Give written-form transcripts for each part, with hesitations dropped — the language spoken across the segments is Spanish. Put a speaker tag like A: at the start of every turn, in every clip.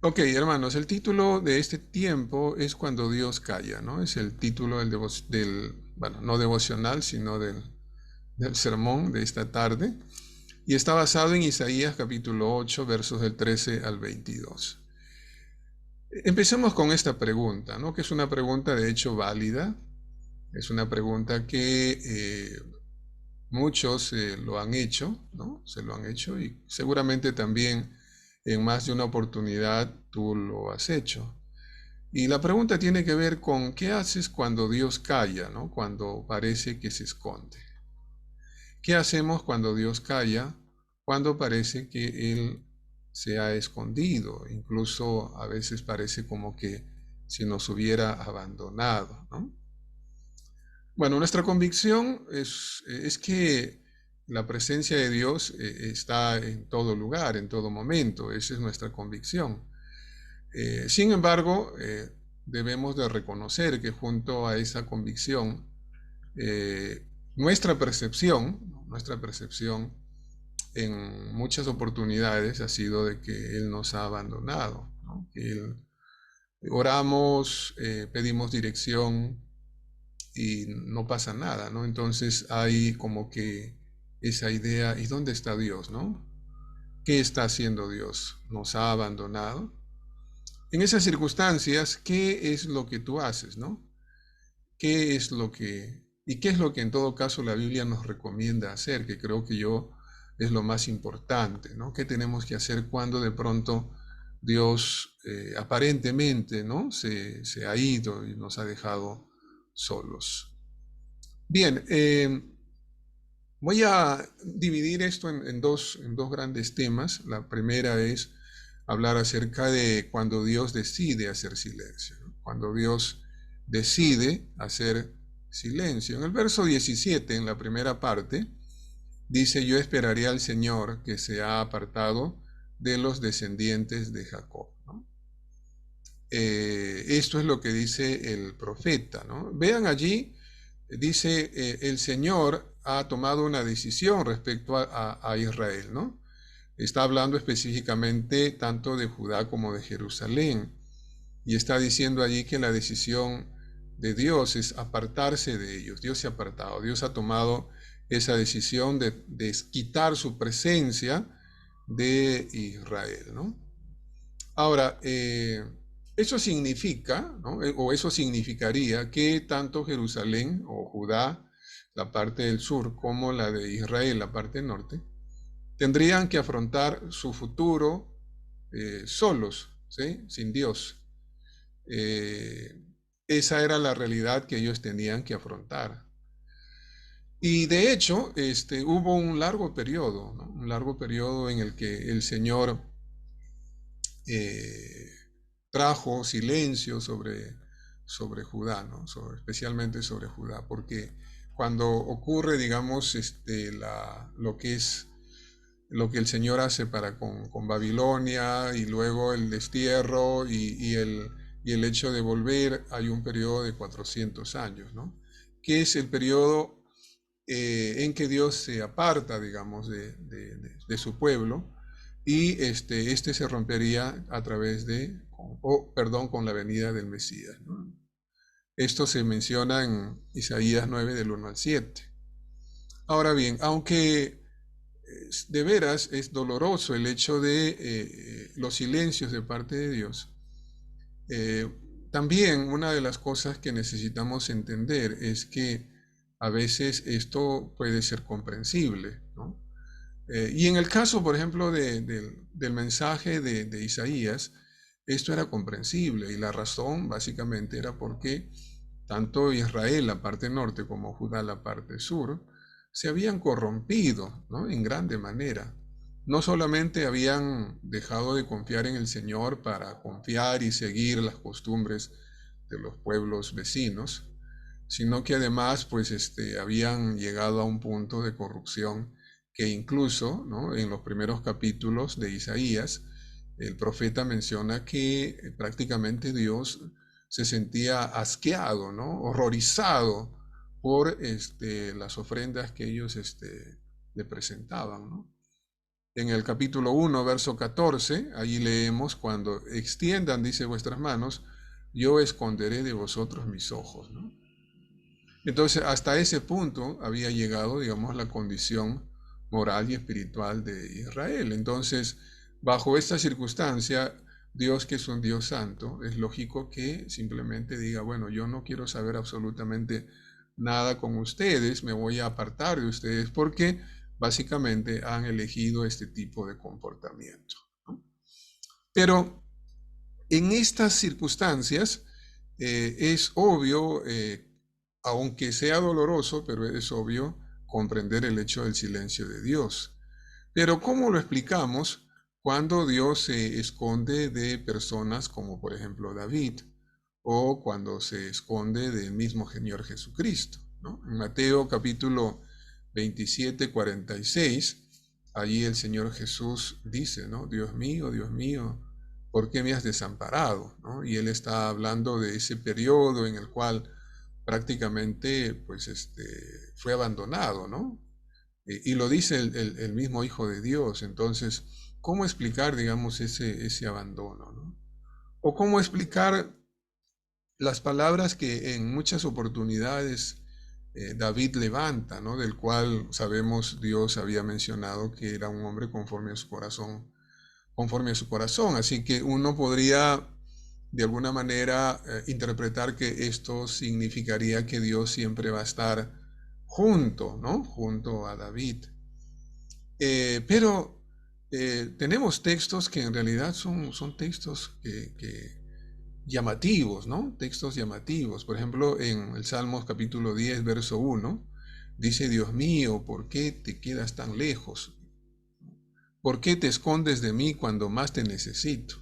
A: Ok, hermanos, el título de este tiempo es Cuando Dios calla, ¿no? Es el título bueno, no devocional, sino del sermón de esta tarde. Y está basado en Isaías capítulo 8, versos del 13 al 22. Empecemos con esta pregunta, ¿no? Que es una pregunta de hecho válida. Es una pregunta que muchos lo han hecho, ¿no? Se lo han hecho y seguramente también en más de una oportunidad tú lo has hecho. Y la pregunta tiene que ver con qué haces cuando Dios calla, ¿no? Cuando parece que se esconde. ¿Qué hacemos cuando Dios calla? Cuando parece que Él se ha escondido, incluso a veces parece como que si nos hubiera abandonado, ¿no? Bueno, nuestra convicción es que la presencia de Dios está en todo lugar, en todo momento. Esa es nuestra convicción. Sin embargo, debemos de reconocer que junto a esa convicción, nuestra percepción, ¿no? Nuestra percepción en muchas oportunidades ha sido de que Él nos ha abandonado, ¿no? Oramos, pedimos dirección y no pasa nada, ¿no? Entonces hay como que esa idea, ¿y dónde está Dios, no? ¿Qué está haciendo Dios? ¿Nos ha abandonado? En esas circunstancias, ¿qué es lo que tú haces, no? ¿Qué es lo que, y qué es lo que en todo caso la Biblia nos recomienda hacer? Que creo que yo es lo más importante, ¿no? ¿Qué tenemos que hacer cuando de pronto Dios aparentemente, ¿no? Se ha ido y nos ha dejado solos. Bien, voy a dividir esto en dos grandes temas. La primera es hablar acerca de cuando Dios decide hacer silencio, ¿no? Cuando Dios decide hacer silencio. En el verso 17, en la primera parte, dice, yo esperaré al Señor que se ha apartado de los descendientes de Jacob, ¿no? Esto es lo que dice el profeta, ¿no? Vean allí, dice, el Señor ha tomado una decisión respecto a Israel, ¿no? Está hablando específicamente tanto de Judá como de Jerusalén. Y está diciendo allí que la decisión de Dios es apartarse de ellos. Dios se ha apartado. Dios ha tomado esa decisión de quitar su presencia de Israel, ¿no? Ahora, eso significa, ¿no? O eso significaría que tanto Jerusalén o Judá, la parte del sur, como la de Israel, la parte norte, tendrían que afrontar su futuro solos, ¿sí? Sin Dios. Eh, Esa era la realidad que ellos tenían que afrontar. Y de hecho, hubo un largo periodo, ¿no? Un largo periodo en el que el Señor eh, trajo silencio sobre Judá, ¿no? Especialmente sobre Judá, porque cuando ocurre, digamos, lo que el Señor hace para con Babilonia y luego el destierro y el hecho de volver, hay un periodo de 400 años, ¿no? Que es el periodo en que Dios se aparta, digamos, de su pueblo y este se rompería a través con la venida del Mesías, ¿no? Esto se menciona en Isaías 9 del 1 al 7. Ahora bien, aunque de veras es doloroso el hecho de los silencios de parte de Dios, eh, también una de las cosas que necesitamos entender es que a veces esto puede ser comprensible, ¿no? Y en el caso, por ejemplo, del mensaje de Isaías, esto era comprensible y la razón básicamente era porque tanto Israel, la parte norte, como Judá, la parte sur, se habían corrompido, ¿no? En grande manera. No solamente habían dejado de confiar en el Señor para confiar y seguir las costumbres de los pueblos vecinos, sino que además pues habían llegado a un punto de corrupción que incluso, ¿no? En los primeros capítulos de Isaías, el profeta menciona que prácticamente Dios se sentía asqueado, ¿no? Horrorizado por las ofrendas que ellos le presentaban, ¿no? En el capítulo 1, verso 14, allí leemos, cuando extiendan, dice, vuestras manos, yo esconderé de vosotros mis ojos, ¿no? Entonces, hasta ese punto había llegado, digamos, la condición moral y espiritual de Israel. Entonces, bajo esta circunstancia, Dios, que es un Dios santo, es lógico que simplemente diga, bueno, yo no quiero saber absolutamente nada con ustedes, me voy a apartar de ustedes porque básicamente han elegido este tipo de comportamiento, ¿no? Pero en estas circunstancias es obvio, aunque sea doloroso, pero es obvio comprender el hecho del silencio de Dios. Pero ¿cómo lo explicamos cuando Dios se esconde de personas como por ejemplo David o cuando se esconde del mismo Señor Jesucristo, ¿no? En Mateo capítulo 27, 46, allí el Señor Jesús dice, ¿no? Dios mío, ¿por qué me has desamparado? ¿No? Y él está hablando de ese periodo en el cual prácticamente pues fue abandonado, ¿no? Y lo dice el mismo Hijo de Dios. Entonces, ¿cómo explicar, digamos, ese abandono, ¿no? O cómo explicar las palabras que en muchas oportunidades David levanta, ¿no? Del cual sabemos Dios había mencionado que era un hombre conforme a su corazón, conforme a su corazón. Así que uno podría de alguna manera interpretar que esto significaría que Dios siempre va a estar junto, ¿no? Junto a David. Pero tenemos textos que en realidad son textos que llamativos, ¿no? Textos llamativos. Por ejemplo, en el Salmos capítulo 10, verso 1, dice, Dios mío, ¿por qué te quedas tan lejos? ¿Por qué te escondes de mí cuando más te necesito?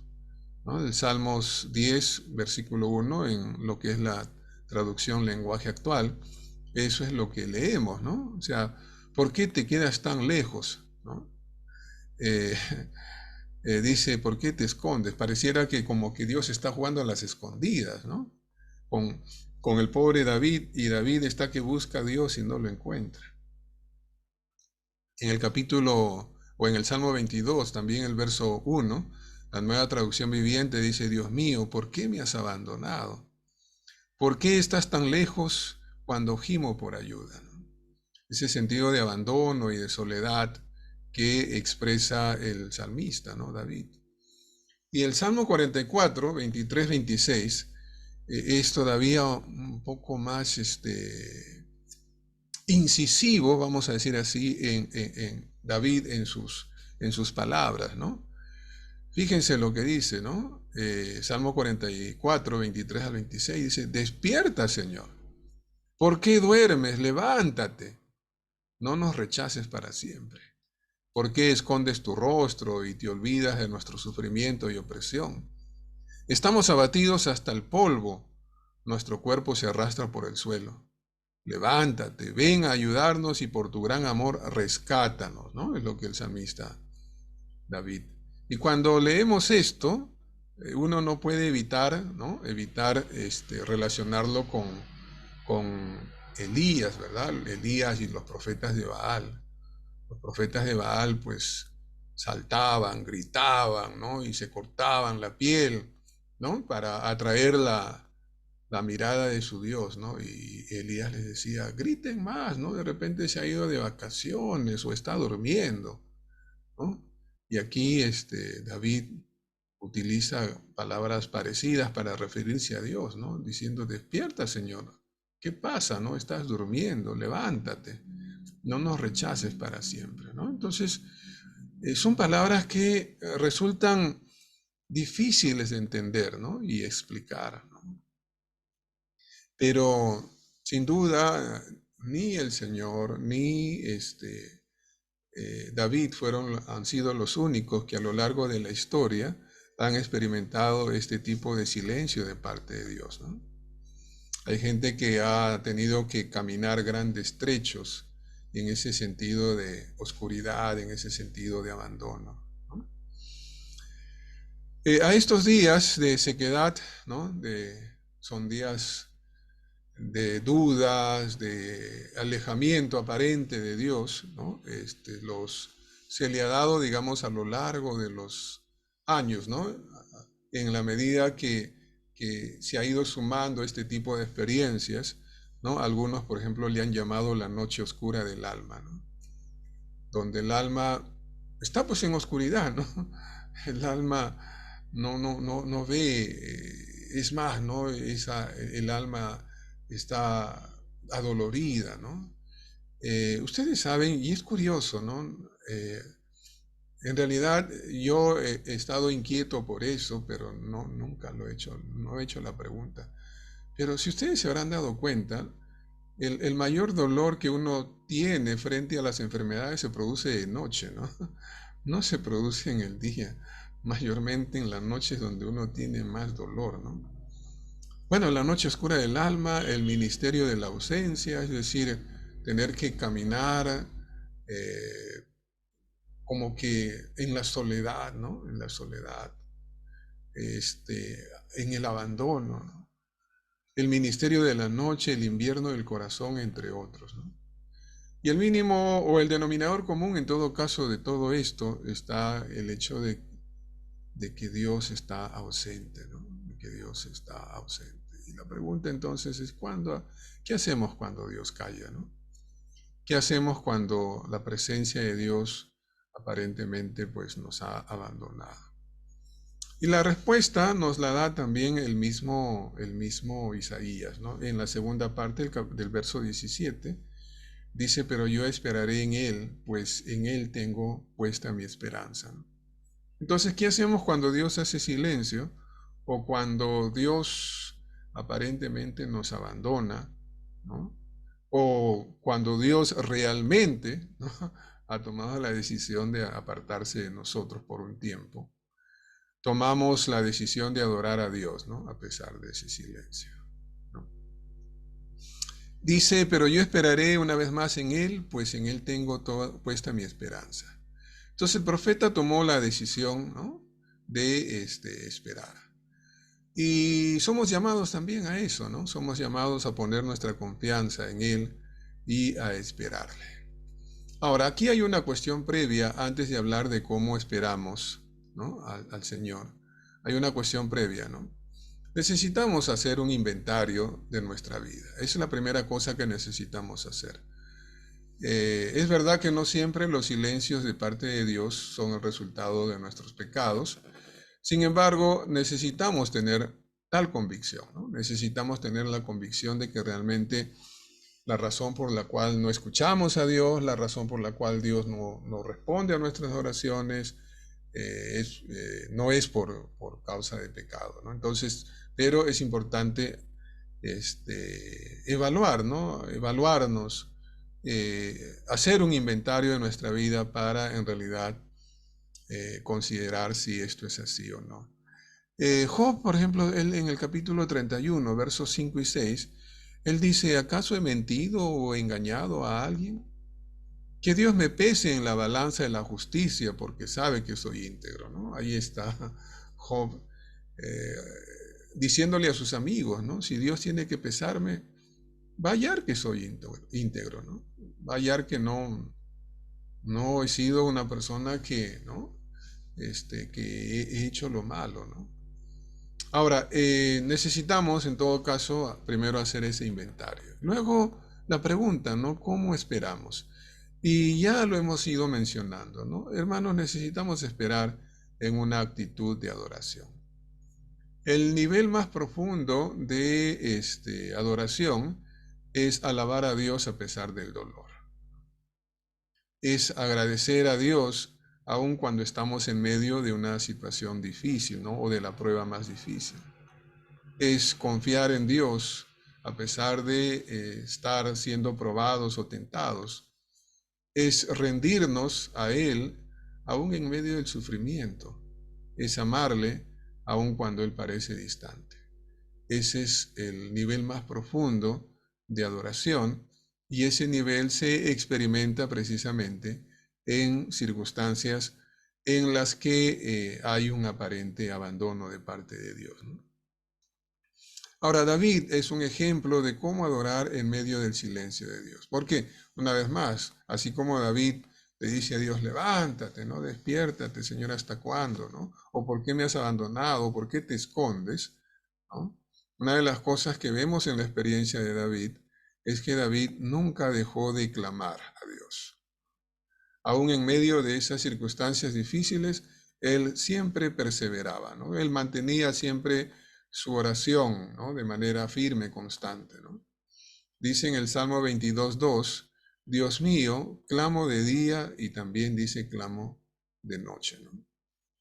A: ¿No? El Salmos 10, versículo 1, en lo que es la traducción lenguaje actual, eso es lo que leemos, ¿no? O sea, ¿por qué te quedas tan lejos? ¿No? Eh, dice, ¿por qué te escondes? Pareciera que como que Dios está jugando a las escondidas, ¿no? Con, con el pobre David, y David está que busca a Dios y no lo encuentra. En el capítulo, o en el Salmo 22, también el verso 1, la nueva traducción viviente dice, Dios mío, ¿por qué me has abandonado? ¿Por qué estás tan lejos cuando gimo por ayuda? ¿No? Ese sentido de abandono y de soledad que expresa el salmista, ¿no? David. Y el Salmo 44, 23, 26, es todavía un poco más incisivo, vamos a decir así, en David en sus palabras, ¿no? Fíjense lo que dice, ¿no? Salmo 44, 23 al 26, dice, despierta, Señor. ¿Por qué duermes? Levántate. No nos rechaces para siempre. ¿Por qué escondes tu rostro y te olvidas de nuestro sufrimiento y opresión? Estamos abatidos hasta el polvo, nuestro cuerpo se arrastra por el suelo. Levántate, ven a ayudarnos y por tu gran amor rescátanos, ¿no? Es lo que el salmista David. Y cuando leemos esto, uno no puede evitar, ¿no? Evitar relacionarlo con Elías, ¿verdad? Elías y los profetas de Baal. Los profetas de Baal, pues, saltaban, gritaban, ¿no? Y se cortaban la piel, ¿no? Para atraer la mirada de su Dios, ¿no? Y Elías les decía, griten más, ¿no? De repente se ha ido de vacaciones o está durmiendo, ¿no? Y aquí David utiliza palabras parecidas para referirse a Dios, ¿no? Diciendo, despierta, Señor. ¿Qué pasa? ¿No? Estás durmiendo, levántate. No nos rechaces para siempre, ¿no? Entonces, son palabras que resultan difíciles de entender, ¿no? Y explicar, ¿no? Pero sin duda, ni el Señor, ni David han sido los únicos que a lo largo de la historia han experimentado este tipo de silencio de parte de Dios, ¿no? Hay gente que ha tenido que caminar grandes trechos en ese sentido de oscuridad, en ese sentido de abandono, ¿no? A estos días de sequedad, ¿no? Son días de dudas, de alejamiento aparente de Dios, ¿no? Los se le ha dado, digamos, a lo largo de los años, ¿no? En la medida que se ha ido sumando este tipo de experiencias, ¿no? Algunos, por ejemplo, le han llamado la noche oscura del alma, ¿no? Donde el alma está pues en oscuridad, ¿no? El alma no ve, es más, ¿no? El alma está adolorida, ¿no? Ustedes saben, y es curioso, ¿no? En realidad yo he estado inquieto por eso, pero nunca lo he hecho, no he hecho la pregunta. Pero si ustedes se habrán dado cuenta, el mayor dolor que uno tiene frente a las enfermedades se produce de noche, ¿no? No se produce en el día, mayormente en las noches donde uno tiene más dolor, ¿no? Bueno, la noche oscura del alma, el ministerio de la ausencia, es decir, tener que caminar como que en la soledad, ¿no? En la soledad, en el abandono, ¿no? El ministerio de la noche, el invierno del corazón, entre otros, ¿no? Y el mínimo o el denominador común en todo caso de todo esto está el hecho de que Dios está ausente, ¿no? De que Dios está ausente. Y la pregunta entonces es, ¿qué hacemos cuando Dios calla, ¿no? ¿Qué hacemos cuando la presencia de Dios aparentemente pues nos ha abandonado? Y la respuesta nos la da también el mismo Isaías, ¿no? En la segunda parte del verso 17 dice, pero yo esperaré en Él, pues en Él tengo puesta mi esperanza, ¿no? Entonces, ¿qué hacemos cuando Dios hace silencio o cuando Dios aparentemente nos abandona, ¿no? O cuando Dios realmente, ¿no?, ha tomado la decisión de apartarse de nosotros por un tiempo? Tomamos la decisión de adorar a Dios, ¿no?, a pesar de ese silencio, ¿no? Dice, pero yo esperaré una vez más en Él, pues en Él tengo puesta mi esperanza. Entonces el profeta tomó la decisión, ¿no?, de esperar. Y somos llamados también a eso, ¿no? Somos llamados a poner nuestra confianza en Él y a esperarle. Ahora, aquí hay una cuestión previa antes de hablar de cómo esperamos, ¿no?, al Señor. Hay una cuestión previa, ¿no? Necesitamos hacer un inventario de nuestra vida. Esa es la primera cosa que necesitamos hacer. Es verdad que no siempre los silencios de parte de Dios son el resultado de nuestros pecados. Sin embargo, necesitamos tener tal convicción, ¿no? Necesitamos tener la convicción de que realmente la razón por la cual no escuchamos a Dios, la razón por la cual Dios no responde a nuestras oraciones, no es por causa de pecado, ¿no? Entonces, pero es importante evaluar, ¿no? Evaluarnos, hacer un inventario de nuestra vida para en realidad considerar si esto es así o no. Job, por ejemplo, él en el capítulo 31, versos 5 y 6, él dice, ¿acaso he mentido o engañado a alguien? Que Dios me pese en la balanza de la justicia porque sabe que soy íntegro, ¿no? Ahí está Job diciéndole a sus amigos, ¿no? Si Dios tiene que pesarme, va a hallar que soy íntegro, ¿no? Va a hallar que no he sido una persona que, ¿no?, que he hecho lo malo, ¿no? Ahora, necesitamos en todo caso primero hacer ese inventario. Luego la pregunta, ¿no?, ¿cómo esperamos? Y ya lo hemos ido mencionando, ¿no? Hermanos, necesitamos esperar en una actitud de adoración. El nivel más profundo de adoración es alabar a Dios a pesar del dolor. Es agradecer a Dios aun cuando estamos en medio de una situación difícil, ¿no?, o de la prueba más difícil. Es confiar en Dios a pesar de estar siendo probados o tentados. Es rendirnos a Él aún en medio del sufrimiento. Es amarle aun cuando Él parece distante. Ese es el nivel más profundo de adoración y ese nivel se experimenta precisamente en circunstancias en las que hay un aparente abandono de parte de Dios, ¿no? Ahora, David es un ejemplo de cómo adorar en medio del silencio de Dios. Porque, una vez más, así como David Le dice a Dios, levántate, ¿no? Despiértate, Señor, ¿hasta cuándo, no? ¿O por qué me has abandonado? ¿O por qué te escondes? ¿No? Una de las cosas que vemos en la experiencia de David es que David nunca dejó de clamar a Dios. Aún en medio de esas circunstancias difíciles, él siempre perseveraba, ¿no? Él mantenía siempre su oración, ¿no? De manera firme, constante, ¿no? Dice en el Salmo 22:2, Dios mío, clamo de día y también dice clamo de noche, ¿no?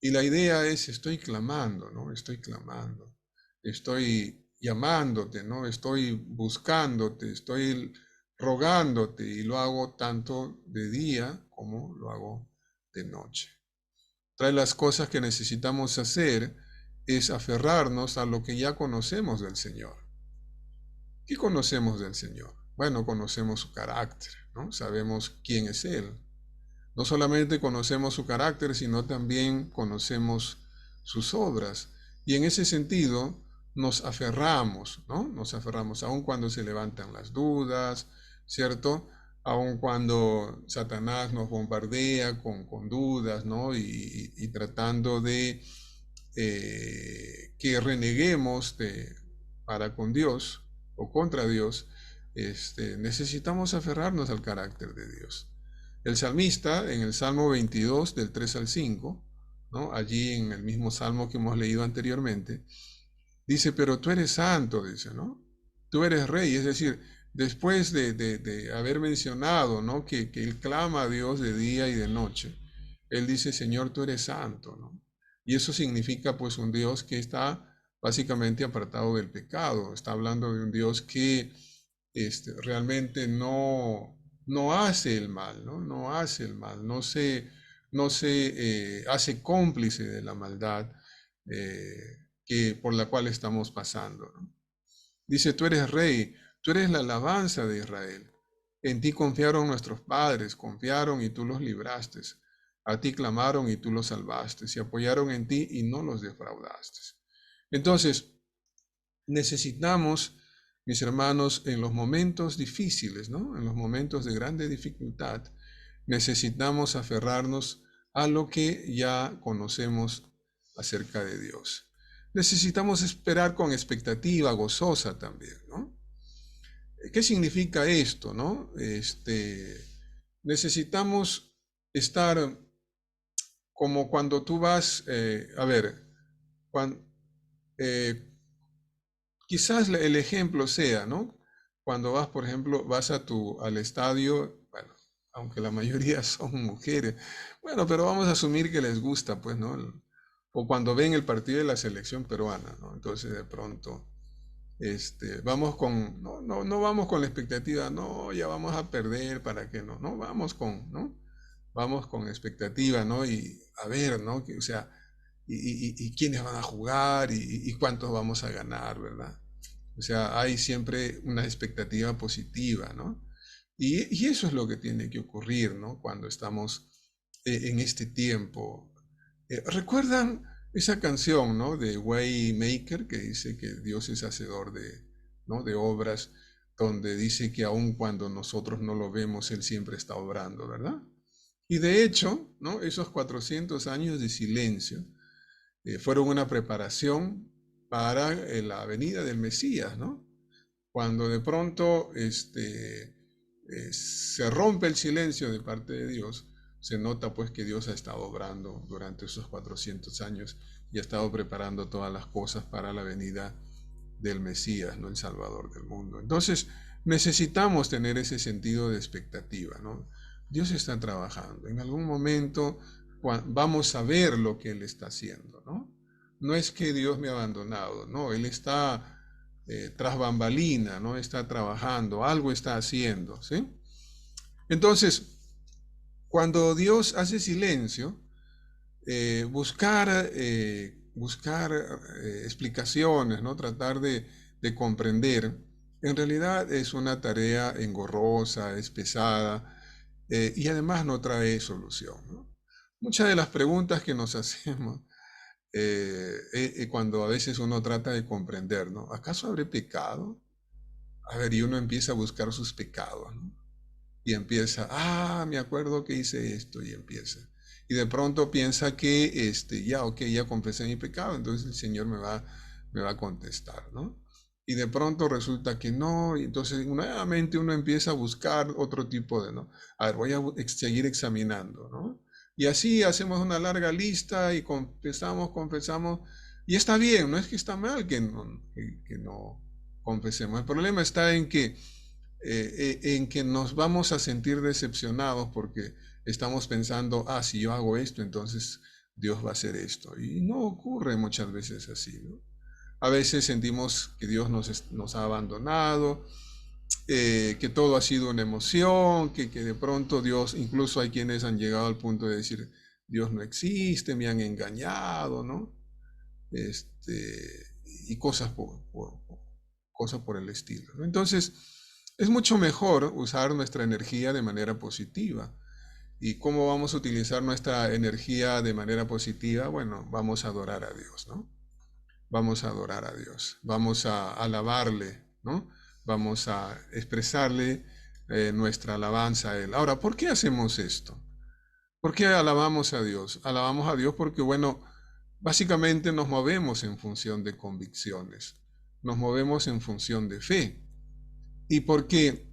A: Y la idea es, estoy clamando, ¿no? Estoy clamando, estoy llamándote, ¿no? Estoy buscándote, estoy rogándote y lo hago tanto de día como lo hago de noche. Otra de las cosas que necesitamos hacer es aferrarnos a lo que ya conocemos del Señor. ¿Qué conocemos del Señor? Bueno, conocemos su carácter, ¿no? Sabemos quién es Él. No solamente conocemos su carácter, sino también conocemos sus obras. Y en ese sentido nos aferramos, ¿no? Nos aferramos aun cuando se levantan las dudas, ¿cierto? Aun cuando Satanás nos bombardea con dudas, ¿no? Y tratando de que reneguemos para con Dios o contra Dios, necesitamos aferrarnos al carácter de Dios. El salmista, en el Salmo 22, del 3 al 5, ¿no? Allí en el mismo salmo que hemos leído anteriormente, dice, pero tú eres santo, dice, ¿no? Tú eres rey, es decir, después de haber mencionado, ¿no? Que él clama a Dios de día y de noche, él dice, Señor, tú eres santo, ¿no? Y eso significa pues un Dios que está básicamente apartado del pecado, está hablando de un Dios que realmente no hace el mal, ¿no? No hace el mal, no se hace cómplice de la maldad por la cual estamos pasando, ¿no? Dice, tú eres rey, tú eres la alabanza de Israel. En ti confiaron nuestros padres, confiaron y tú los libraste. A ti clamaron y tú los salvaste. Se apoyaron en ti y no los defraudaste. Entonces, necesitamos, mis hermanos, en los momentos difíciles, ¿no? En los momentos de grande dificultad, necesitamos aferrarnos a lo que ya conocemos acerca de Dios. Necesitamos esperar con expectativa gozosa también, ¿no? ¿Qué significa esto, no? Necesitamos estar como cuando tú vas, a ver, cuando, quizás el ejemplo sea, ¿no? Cuando vas, por ejemplo, vas al estadio, bueno, aunque la mayoría son mujeres, bueno, pero vamos a asumir que les gusta, pues, ¿no? O cuando ven el partido de la selección peruana, ¿no? Entonces de pronto, vamos no vamos con la expectativa, no, ya vamos a perder, ¿para qué no? No, vamos ¿no? Vamos con expectativa, ¿no? Y a ver, ¿no? O sea, y quiénes van a jugar y cuántos vamos a ganar, ¿verdad? O sea, hay siempre una expectativa positiva, ¿no? Y eso es lo que tiene que ocurrir, ¿no? Cuando estamos en este tiempo. ¿Recuerdan esa canción, ¿no? De Waymaker, que dice que Dios es hacedor ¿no? de obras, donde dice que aun cuando nosotros no lo vemos, Él siempre está obrando, ¿verdad? Y de hecho, ¿no? Esos 400 años de silencio fueron una preparación para la venida del Mesías, ¿no? Cuando de pronto se rompe el silencio de parte de Dios, se nota pues que Dios ha estado obrando durante esos 400 años y ha estado preparando todas las cosas para la venida del Mesías, ¿no? El Salvador del mundo. Entonces necesitamos tener ese sentido de expectativa, ¿no? Dios está trabajando. En algún momento vamos a ver lo que Él está haciendo, ¿no? No es que Dios me ha abandonado, no, Él está tras bambalina, ¿no? Está trabajando, algo está haciendo, ¿sí? Entonces, cuando Dios hace silencio, buscar explicaciones, ¿no? Tratar de comprender, en realidad es una tarea engorrosa, es pesada y además no trae solución, ¿no? Muchas de las preguntas que nos hacemos cuando a veces uno trata de comprender, ¿no? ¿Acaso habré pecado? A ver, y uno empieza a buscar sus pecados, ¿no? y empieza, me acuerdo que hice esto y empieza. Y de pronto piensa que, ya, ok, ya confesé mi pecado, entonces el Señor me va a contestar, ¿no? Y de pronto resulta que no, y entonces nuevamente uno empieza a buscar otro tipo de, ¿no? A ver, voy a seguir examinando, ¿no? Y así hacemos una larga lista y confesamos, y está bien, no es que está mal que no confesemos. El problema está en que nos vamos a sentir decepcionados porque estamos pensando, si yo hago esto, entonces Dios va a hacer esto. Y no ocurre muchas veces así, ¿no? A veces sentimos que Dios nos ha abandonado, que todo ha sido una emoción, que de pronto Dios, incluso hay quienes han llegado al punto de decir, Dios no existe, me han engañado, ¿no? Y cosas por el estilo, ¿no? Entonces, es mucho mejor usar nuestra energía de manera positiva. ¿Y cómo vamos a utilizar nuestra energía de manera positiva? Bueno, vamos a adorar a Dios, ¿no? Vamos a adorar a Dios, vamos a alabarle, ¿no? Vamos a expresarle nuestra alabanza a Él. Ahora, ¿por qué hacemos esto? ¿Por qué alabamos a Dios? Alabamos a Dios porque, bueno, básicamente nos movemos en función de convicciones, nos movemos en función de fe. ¿Y por qué?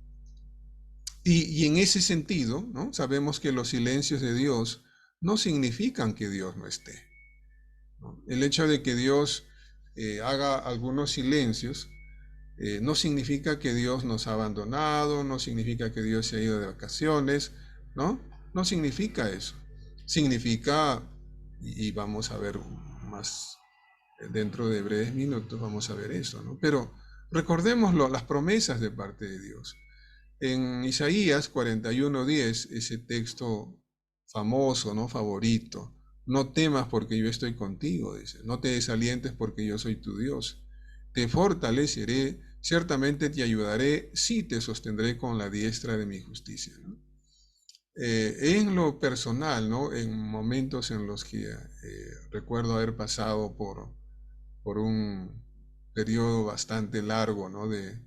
A: Y en ese sentido, ¿no? Sabemos que los silencios de Dios no significan que Dios no esté, ¿no? El hecho de que Dios haga algunos silencios no significa que Dios nos ha abandonado, no significa que Dios se ha ido de vacaciones, ¿no? No significa eso. Significa, y vamos a ver más dentro de breves minutos, vamos a ver eso, ¿no? Pero recordémoslo, las promesas de parte de Dios. En Isaías 41:10, ese texto famoso, ¿no? Favorito. No temas porque yo estoy contigo, dice. No te desalientes porque yo soy tu Dios. Te fortaleceré, ciertamente te ayudaré, sí te sostendré con la diestra de mi justicia, ¿no? En lo personal, ¿no? En momentos en los que recuerdo haber pasado por un periodo bastante largo, ¿no? De,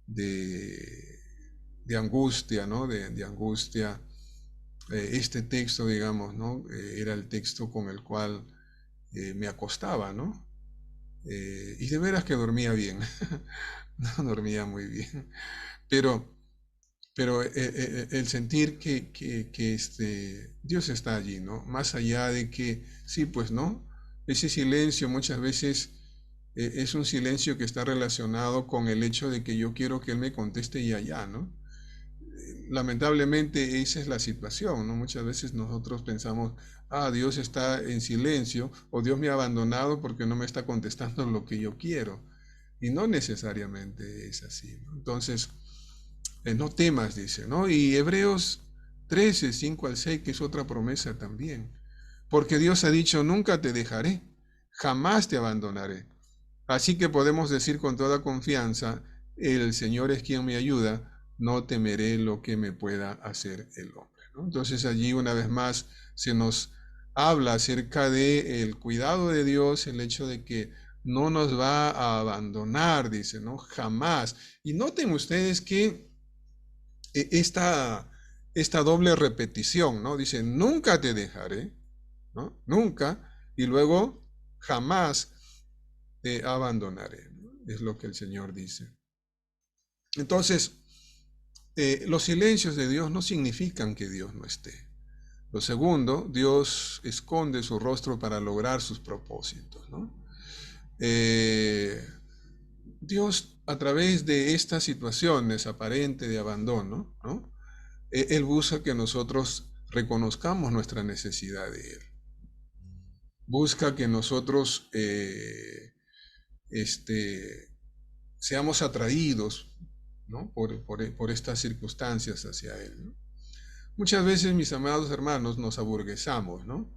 A: de angustia, ¿no? De angustia. Este texto, digamos, ¿no? Era el texto con el cual me acostaba, ¿no? Y de veras que dormía bien, no dormía muy bien, pero, pero el sentir que Dios está allí, ¿no? Más allá de que, sí, pues, ¿no? Ese silencio muchas veces es un silencio que está relacionado con el hecho de que yo quiero que Él me conteste y allá, ¿no? Lamentablemente esa es la situación, ¿no? Muchas veces nosotros pensamos, Dios está en silencio o Dios me ha abandonado porque no me está contestando lo que yo quiero. Y no necesariamente es así, ¿no? Entonces, no temas, dice, ¿no? Y Hebreos 13, 5 al 6, que es otra promesa también. Porque Dios ha dicho, nunca te dejaré, jamás te abandonaré. Así que podemos decir con toda confianza, el Señor es quien me ayuda, no temeré lo que me pueda hacer el hombre, ¿no? Entonces allí una vez más se nos habla acerca de el cuidado de Dios, el hecho de que no nos va a abandonar, dice, ¿no? Jamás. Y noten ustedes que esta doble repetición, ¿no? Dice, nunca te dejaré, ¿no? Nunca, y luego jamás te abandonaré, ¿no? Es lo que el Señor dice. Entonces, los silencios de Dios no significan que Dios no esté. Lo segundo, Dios esconde su rostro para lograr sus propósitos, ¿no? Dios, a través de estas situaciones aparentes de abandono, ¿no? Él busca que nosotros reconozcamos nuestra necesidad de Él. Busca que nosotros seamos atraídos, ¿no? por estas circunstancias hacia Él, ¿no? Muchas veces, mis amados hermanos, nos aburguesamos, ¿no?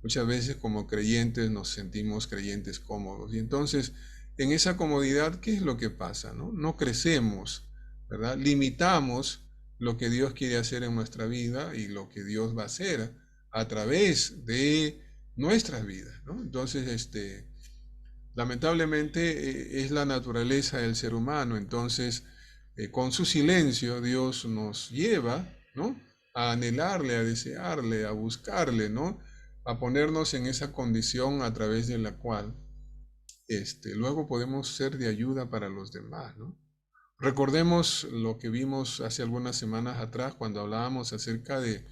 A: Muchas veces como creyentes nos sentimos creyentes cómodos. Y entonces, en esa comodidad, ¿qué es lo que pasa, no? No crecemos, ¿verdad? Limitamos lo que Dios quiere hacer en nuestra vida y lo que Dios va a hacer a través de nuestras vidas, ¿no? Entonces, lamentablemente es la naturaleza del ser humano. Entonces, con su silencio, Dios nos lleva ¿no? A anhelarle, a desearle, a buscarle, ¿no? A ponernos en esa condición a través de la cual luego podemos ser de ayuda para los demás, ¿no? Recordemos lo que vimos hace algunas semanas atrás cuando hablábamos acerca de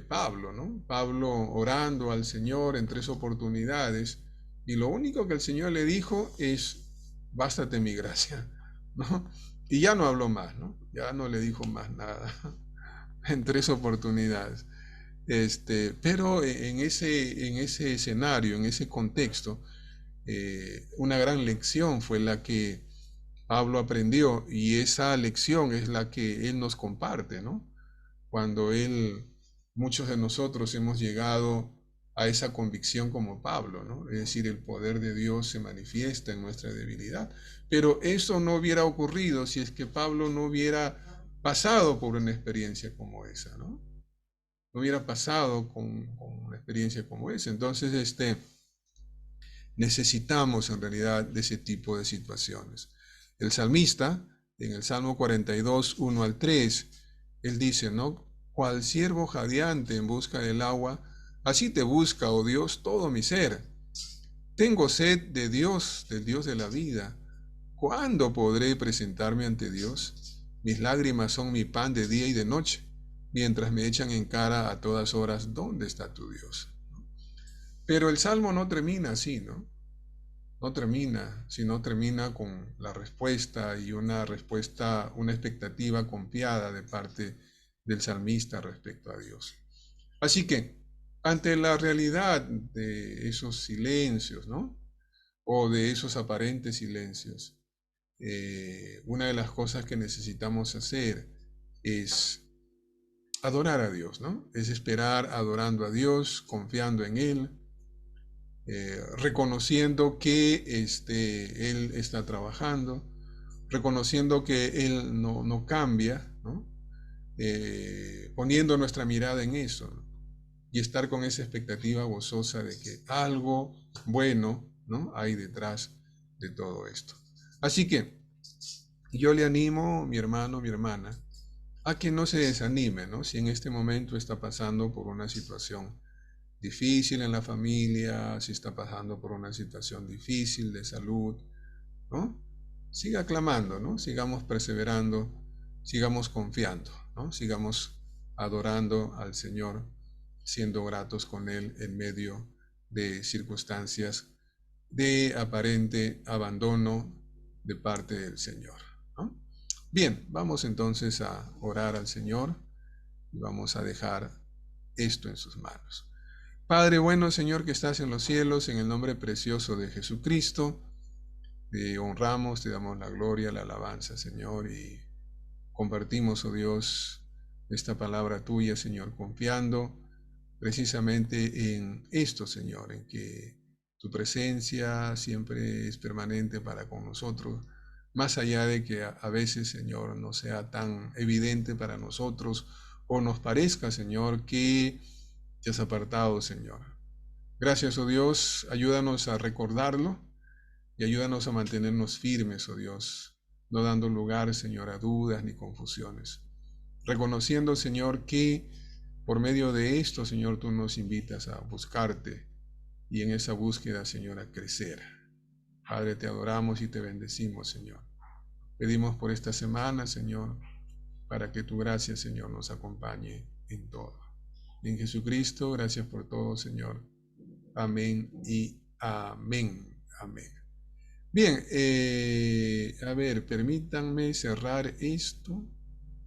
A: Pablo, ¿no? Pablo orando al Señor en 3 oportunidades y lo único que el Señor le dijo es, bástate mi gracia, ¿no? Y ya no habló más, ¿no? Ya no le dijo más nada en 3 oportunidades. Pero en ese escenario, en ese contexto, una gran lección fue la que Pablo aprendió y esa lección es la que él nos comparte, ¿no? Cuando muchos de nosotros hemos llegado a esa convicción como Pablo, ¿no? Es decir, el poder de Dios se manifiesta en nuestra debilidad. Pero eso no hubiera ocurrido si es que Pablo no hubiera pasado por una experiencia como esa, ¿no? No hubiera pasado con una experiencia como esa. Entonces, necesitamos en realidad de ese tipo de situaciones. El salmista, en el Salmo 42, 1 al 3, él dice, ¿no? Cual siervo jadeante en busca del agua, así te busca, oh Dios, todo mi ser. Tengo sed de Dios, del Dios de la vida. ¿Cuándo podré presentarme ante Dios? Mis lágrimas son mi pan de día y de noche, mientras me echan en cara a todas horas, ¿dónde está tu Dios? Pero el Salmo no termina así, ¿no? No termina, sino termina con la respuesta y una respuesta, una expectativa confiada de parte del salmista respecto a Dios. Así que, ante la realidad de esos silencios, ¿no? O de esos aparentes silencios, una de las cosas que necesitamos hacer es adorar a Dios, ¿no? Es esperar adorando a Dios, confiando en Él, reconociendo que Él está trabajando, reconociendo que Él no cambia, ¿no? Poniendo nuestra mirada en eso, ¿no? Y estar con esa expectativa gozosa de que algo bueno, ¿no? hay detrás de todo esto. Así que yo le animo, mi hermano, mi hermana, a que no se desanime, ¿no? Si en este momento está pasando por una situación difícil en la familia, si está pasando por una situación difícil de salud, ¿no? Siga clamando, ¿no? Sigamos perseverando, sigamos confiando, ¿no? Sigamos adorando al Señor, siendo gratos con Él en medio de circunstancias de aparente abandono de parte del Señor, ¿no? Bien, vamos entonces a orar al Señor y vamos a dejar esto en sus manos. Padre bueno, Señor, que estás en los cielos, en el nombre precioso de Jesucristo, te honramos, te damos la gloria, la alabanza, Señor, y compartimos, oh Dios, esta palabra tuya, Señor, confiando precisamente en esto, Señor, en que tu presencia siempre es permanente para con nosotros, más allá de que a veces, Señor, no sea tan evidente para nosotros o nos parezca, Señor, que te has apartado, Señor. Gracias, oh Dios, ayúdanos a recordarlo y ayúdanos a mantenernos firmes, oh Dios, no dando lugar, Señor, a dudas ni confusiones. Reconociendo, Señor, que por medio de esto, Señor, tú nos invitas a buscarte y en esa búsqueda, Señor, a crecer. Padre, te adoramos y te bendecimos, Señor. Pedimos por esta semana, Señor, para que tu gracia, Señor, nos acompañe en todo. En Jesucristo, gracias por todo, Señor. Amén y amén. Amén. Bien, a ver, permítanme cerrar esto.